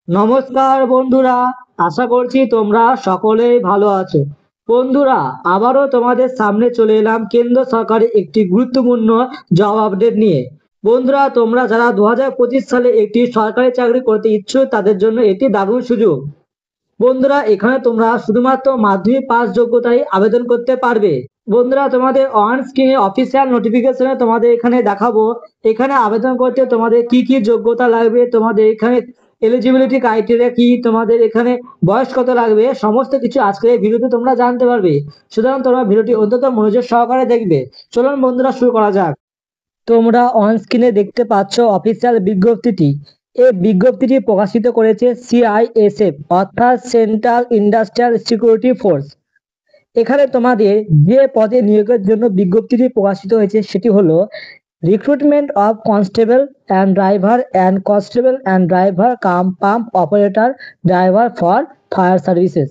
নমস্কার বন্ধুরা, আশা করছি তোমরা সকলেই ভালো আছো। বন্ধুরা, আবারও তোমাদের সামনে চলে এলাম কেন্দ্র সরকারের একটি গুরুত্বপূর্ণ জব আপডেট নিয়ে। বন্ধুরা, তোমরা যারা 2025 সালে একটি সরকারি চাকরি করতে ইচ্ছুক তাদের জন্য এটি দারুণ সুযোগ। বন্ধুরা, এখানে তোমরা শুধুমাত্র মাধ্যমিক পাস যোগ্যতায় আবেদন করতে পারবে। বন্ধুরা, তোমাদের অন স্ক্রিনে অফিসিয়াল নোটিফিকেশনে তোমাদের এখানে দেখাবো। এখানে আবেদন করতে তোমাদের কি কি যোগ্যতা লাগবে, তোমাদের এখানে এলিজিবিলিটি ক্রাইটেরিয়া কি, তোমাদের এখানে বয়স কত লাগবে, সমস্ত কিছু আজকের এই ভিডিওতে তোমরা জানতে পারবে। সুতরাং তোমরা ভিডিওটি অত্যন্ত মনোযোগ সহকারে দেখবে। চলুন বন্ধুরা, শুরু করা যাক। তোমরা অন স্ক্রিনে দেখতে পাচ্ছ অফিসিয়াল বিজ্ঞপ্তিটি। এই বিজ্ঞপ্তিটি প্রকাশিত করেছে সিআইএসএফ, অর্থাৎ সেন্ট্রাল ইন্ডাস্ট্রিয়াল সিকিউরিটি ফোর্স। এখানে তোমাদের যে পদে নিয়োগের জন্য বিজ্ঞপ্তিটি প্রকাশিত হয়েছে সেটি হলো recruitment of constable and constable and driver come pump operator driver for fire services.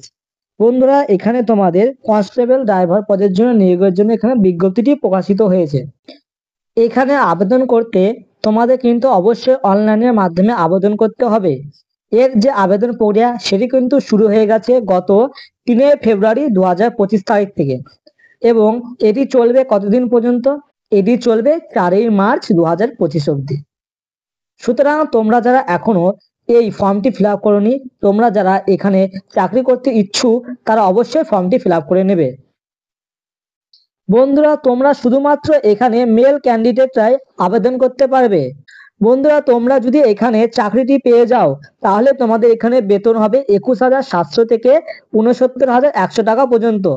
বন্ধুরা, এখানে তোমাদের কনস্টেবল ড্রাইভার পদের জন্য নিয়োগের জন্য এখানে বিজ্ঞপ্তিটি প্রকাশিত হয়েছে। এখানে আবেদন করতে তোমাদের কিন্তু অবশ্যই অনলাইনের মাধ্যমে আবেদন করতে হবে। এর যে আবেদন প্রক্রিয়া সেটি কিন্তু শুরু হয়ে গেছে গত 3 ফেব্রুয়ারি 2025 তারিখ থেকে, এবং এটি চলবে কতদিন পর্যন্ত? এটি চলবে 4 মার্চ 2025 অবধি। সুতরাং তোমরা যারা এখনো এই ফর্মটি ফিল আপ করোনি, তোমরা যারা এখানে চাকরি করতে ইচ্ছুক তারা অবশ্যই ফর্মটি ফিল আপ করে নেবে। বন্ধুরা, তোমরা শুধুমাত্র এখানে মেল ক্যান্ডিডেটরাই আবেদন করতে পারবে। বন্ধুরা, তোমরা যদি এখানে চাকরিটি পেয়ে যাও তাহলে তোমাদের এখানে বেতন হবে 21,700 থেকে 69,100 টাকা পর্যন্ত।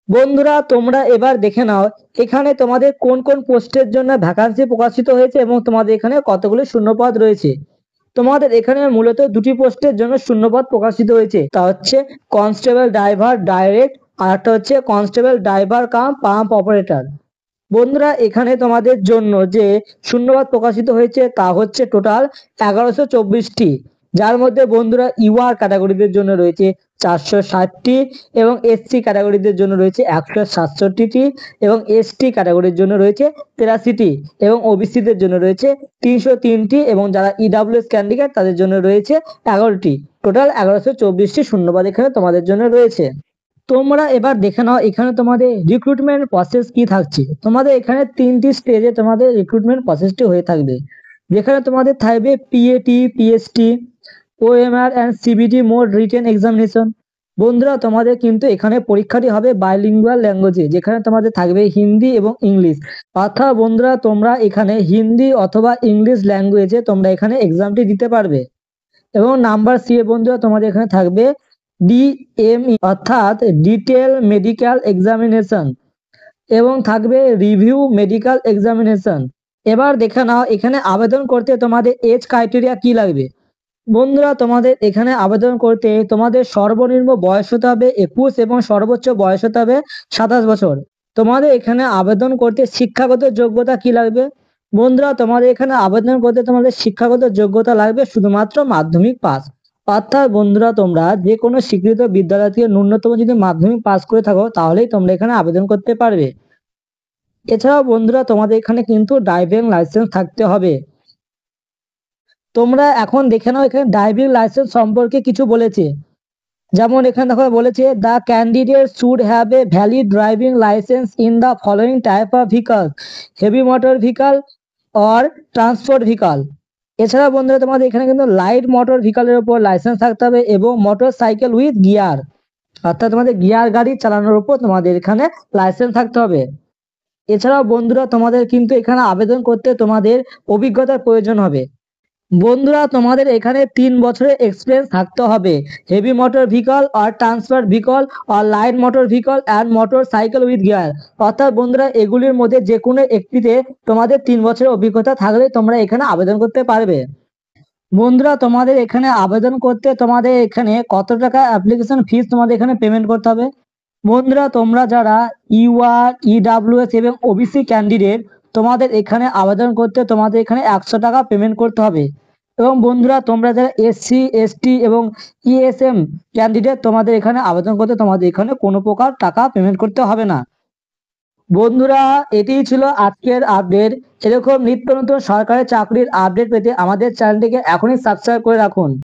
বন্ধুরা, তোমরা এবার দেখে নাও এখানে তোমাদের কোন কোন পোস্টের জন্য ভ্যাকান্সি প্রকাশিত হয়েছে এবং তোমাদের এখানে কতগুলো শূন্যপদ রয়েছে। তোমাদের এখানে মূলত দুটি পোস্টের জন্য শূন্যপদ প্রকাশিত হয়েছে, তা হচ্ছে কনস্টেবল ড্রাইভার ডাইরেক্ট, আর একটা হচ্ছে কনস্টেবল ড্রাইভার কাম পাম্প অপারেটর। বন্ধুরা, এখানে তোমাদের জন্য যে শূন্যপদ প্রকাশিত হয়েছে তা হচ্ছে টোটাল 1124টি, যার মধ্যে বন্ধুরা ইউআর ক্যাটাগরিদের জন্য রয়েছে 460টি, এবং এসসি ক্যাটাগরিদের জন্য রয়েছে 167টি, এবং এসটি ক্যাটাগরির জন্য রয়েছে 83টি, এবং ওবিসিদের জন্য রয়েছে 303টি, এবং যারা ইডাব্লিউএস ক্যান্ডিডেট তাদের জন্য রয়েছে 11টি। টোটাল 1124টি শূন্যপদ এখানে তোমাদের জন্য রয়েছে। তোমরা এবার দেখে নাও এখানে তোমাদের রিক্রুটমেন্ট প্রসেস কি থাকছে। তোমাদের এখানে 3টি স্টেজে তোমাদের রিক্রুটমেন্ট প্রসেসটি হয়ে থাকবে, যেখানে তোমাদের থাকবে PAT, PST, OMR and CBT mode written examination. বন্ধুরা, তোমাদের কিন্তু এখানে পরীক্ষাটি হবে বাইলিঙ্গুয়াল ল্যাঙ্গুয়েজে, যেখানে তোমাদের থাকবে হিন্দি এবং ইংলিশ। অর্থাৎ বন্ধুরা, তোমরা এখানে হিন্দি অথবা ইংলিশ ল্যাঙ্গুয়েজে তোমরা এখানে এক্সামটি দিতে পারবে। এবং নাম্বার সি এ বন্ধুরা তোমাদের এখানে থাকবে ডিএমই, অর্থাৎ ডিটেল মেডিকেল এক্সামিনেশন, এবং থাকবে রিভিউ মেডিকেল এক্সামিনেশন। এবার দেখে নাও এখানে আবেদন করতে তোমাদের এজ ক্রাইটেরিয়া কি লাগবে। বন্ধুরা, তোমাদের এখানে আবেদন করতে তোমাদের সর্বনিম্ন বয়স হতে হবে 21 এবং সর্বোচ্চ বয়স হতে হবে 27 বছর। তোমাদের এখানে আবেদন করতে শিক্ষাগত যোগ্যতা কি লাগবে? বন্ধুরা, তোমাদের এখানে আবেদন করতে তোমাদের শিক্ষাগত যোগ্যতা লাগবে শুধুমাত্র মাধ্যমিক পাস। অর্থাৎ বন্ধুরা, তোমরা যে কোনো স্বীকৃত বিদ্যালয় থেকে ন্যূনতম যদি মাধ্যমিক পাস করে থাকো তাহলেই তোমরা এখানে আবেদন করতে পারবে। এছাড়াও বন্ধুরা, তোমাদের এখানে কিন্তু ড্রাইভিং লাইসেন্স থাকতে হবে। তোমরা এখন দেখে নাও এখানে ড্রাইভিং লাইসেন্স সম্পর্কে কিছু বলেছে। যেমন এখানে দেখো বলেছে the candidate should have a valid driving licence in the following type of vehicle: heavy motor vehicle or transport vehicle. এছাড়া বন্ধুরা, তোমাদের এখানে কিন্তু লাইট মোটর ভেহিকলের উপর লাইসেন্স থাকতে হবে, এবং মোটর সাইকেল উইথ গিয়ার, অর্থাৎ তোমাদের গিয়ার গাড়ি চালানোর উপর তোমাদের এখানে লাইসেন্স থাকতে হবে। এছাড়াও বন্ধুরা, তোমাদের কিন্তু এখানে আবেদন করতে তোমাদের অভিজ্ঞতার প্রয়োজন হবে। বন্ধুরা, তোমাদের এখানে 3 বছরের এক্সপিরিয়েন্স থাকতে হবে heavy motor vehicle or transport vehicle or light motor vehicle and motorcycle with gear. অর্থাৎ বন্ধুরা, এগুলির মধ্যে যে কোনো একটিতে তোমাদের 3 বছরের অভিজ্ঞতা থাকলে তোমরা এখানে আবেদন করতে পারবে। বন্ধুরা, তোমাদের এখানে আবেদন করতে তোমাদের এখানে কত টাকা অ্যাপ্লিকেশন ফিস তোমাদের এখানে পেমেন্ট করতে হবে। বন্ধুরা, তোমরা যারা ইউআর, ইডাব্লিউএস এবং ওবিসি ক্যান্ডিডেট, তোমাদের এখানে আবেদন করতে তোমাদের এখানে 100 টাকা পেমেন্ট করতে হবে। এবং বন্ধুরা, তোমরা যারা এসসি, এসটি এবং ইএসএম ক্যান্ডিডেট, তোমাদের এখানে আবেদন করতে তোমাদের এখানে কোনো প্রকার টাকা পেমেন্ট করতে হবে না। বন্ধুরা, এটিই ছিল আজকের আপডেট। এরকম নিত্য নতুন সরকারি চাকরির আপডেট পেতে আমাদের চ্যানেলটিকে এখনই সাবস্ক্রাইব করে রাখুন।